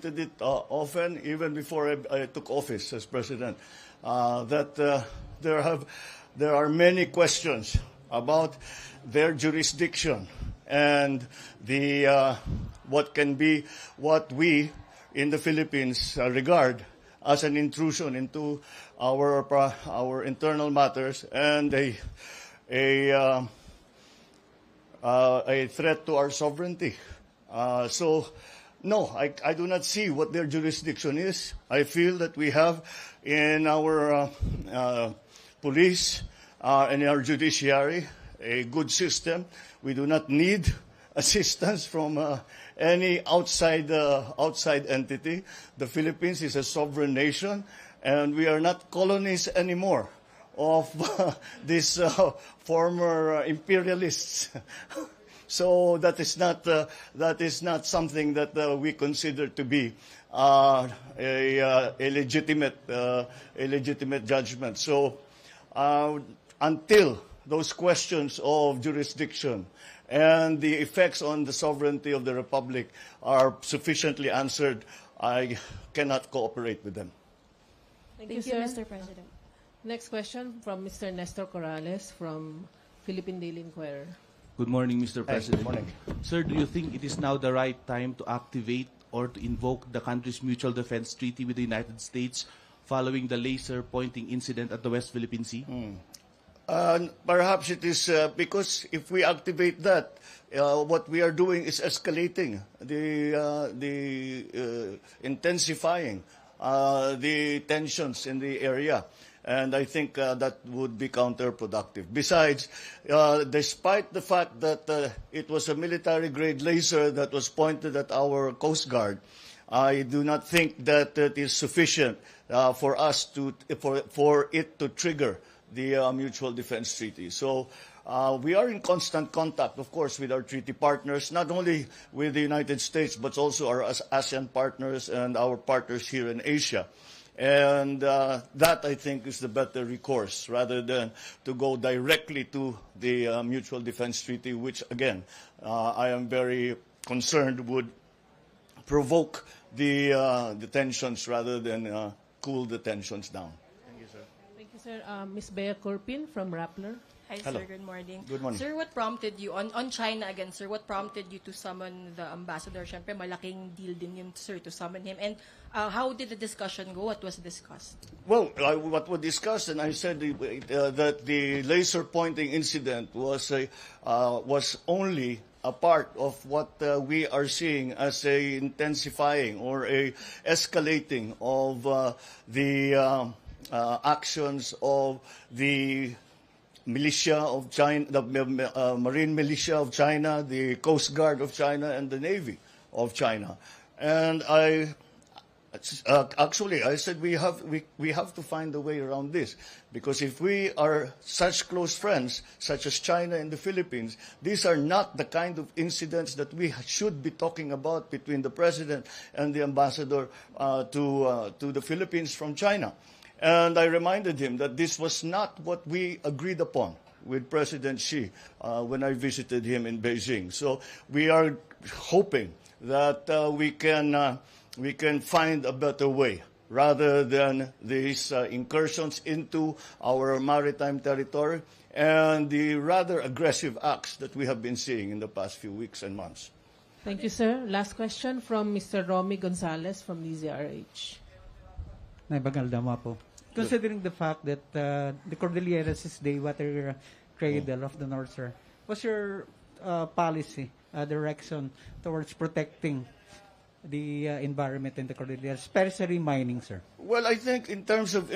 did it often, even before I took office as president, that there are many questions about their jurisdiction and the what we in the Philippines regard as an intrusion into our internal matters and a threat to our sovereignty. So, no, I do not see what their jurisdiction is. I feel that we have in our police and in our judiciary a good system. We do not need assistance from any outside entity. The Philippines is a sovereign nation, and we are not colonies anymore of these former imperialists. So that is not something that we consider to be a legitimate judgment. So until those questions of jurisdiction and the effects on the sovereignty of the Republic are sufficiently answered, I cannot cooperate with them. Thank you, Mr. President. Next question from Mr. Nestor Corrales from Philippine Daily Inquirer. Good morning, Mr. President. Good morning. Sir, do you think it is now the right time to activate or to invoke the country's mutual defense treaty with the United States following the laser pointing incident at the West Philippine Sea? Perhaps it is because if we activate that, what we are doing is escalating, intensifying the tensions in the area. And I think that would be counterproductive. Besides, despite the fact that it was a military-grade laser that was pointed at our Coast Guard, I do not think that it is sufficient for it to trigger the Mutual Defense Treaty. So we are in constant contact, of course, with our treaty partners, not only with the United States, but also our ASEAN partners and our partners here in Asia. And that, I think, is the better recourse, rather than to go directly to the Mutual Defense Treaty, which, again, I am very concerned would provoke the tensions rather than cool the tensions down. Thank you, sir. Thank you, sir. Ms. Bea Corpin from Rappler. Hi, Hello. sir. Good morning. Good morning. Sir, what prompted you, on China again, sir, what prompted you to summon the ambassador? Siyempre, malaking deal din yun, sir, to summon him. And how did the discussion go? What was discussed? Well, what was discussed, and I said that the laser pointing incident was only a part of what we are seeing as a intensifying or a escalating of the actions of the militia of China, the Marine Militia of China, the Coast Guard of China, and the Navy of China. And I said we have to find a way around this, because if we are such close friends, such as China and the Philippines, these are not the kind of incidents that we should be talking about between the President and the ambassador to the Philippines from China. And I reminded him that this was not what we agreed upon with President Xi when I visited him in Beijing. So we are hoping that we can find a better way, rather than these incursions into our maritime territory and the rather aggressive acts that we have been seeing in the past few weeks and months. Thank you, sir. Last question from Mr. Romy Gonzalez from DZRH. Naibagaldama po. Considering the fact that the Cordilleras is the water cradle of the North, sir, what's your policy, direction towards protecting the environment in the Cordilleras, especially mining, sir? Well, I think in terms of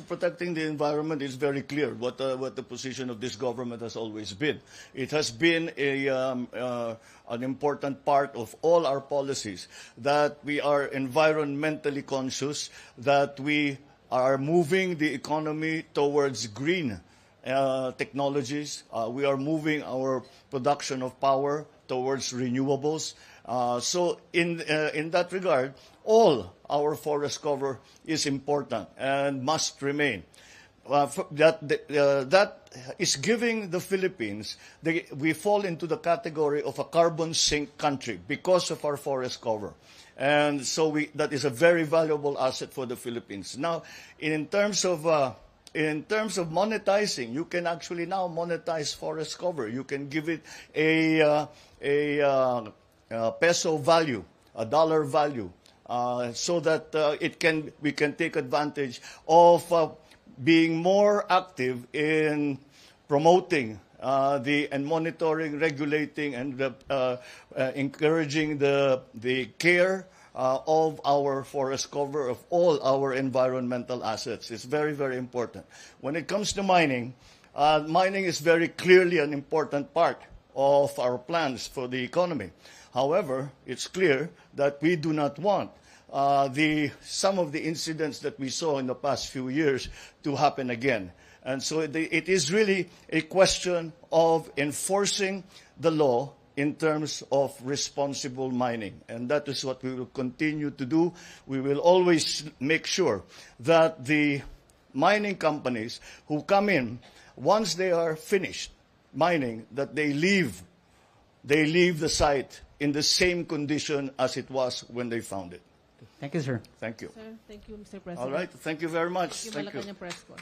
protecting the environment, it's very clear what the position of this government has always been. It has been an important part of all our policies that we are environmentally conscious, that we are moving the economy towards green technologies. We are moving our production of power towards renewables. So in that regard, all our forest cover is important and must remain. That is giving the Philippines, we fall into the category of a carbon sink country because of our forest cover. And so that is a very valuable asset for the Philippines. Now, in terms of monetizing, you can actually now monetize forest cover. You can give it a peso value, a dollar value, so that we can take advantage of being more active in promoting and monitoring, regulating, and encouraging the care of our forest cover, of all our environmental assets. It's very, very important. When it comes to mining, mining is very clearly an important part of our plans for the economy. However, it's clear that we do not want some of the incidents that we saw in the past few years to happen again. And so it is really a question of enforcing the law in terms of responsible mining. And that is what we will continue to do. We will always make sure that the mining companies who come in, once they are finished mining, that they leave the site in the same condition as it was when they found it. Thank you, sir. Thank you. Sir, thank you, Mr. President. All right. Thank you very much. Thank you, Malacanang Press Corps.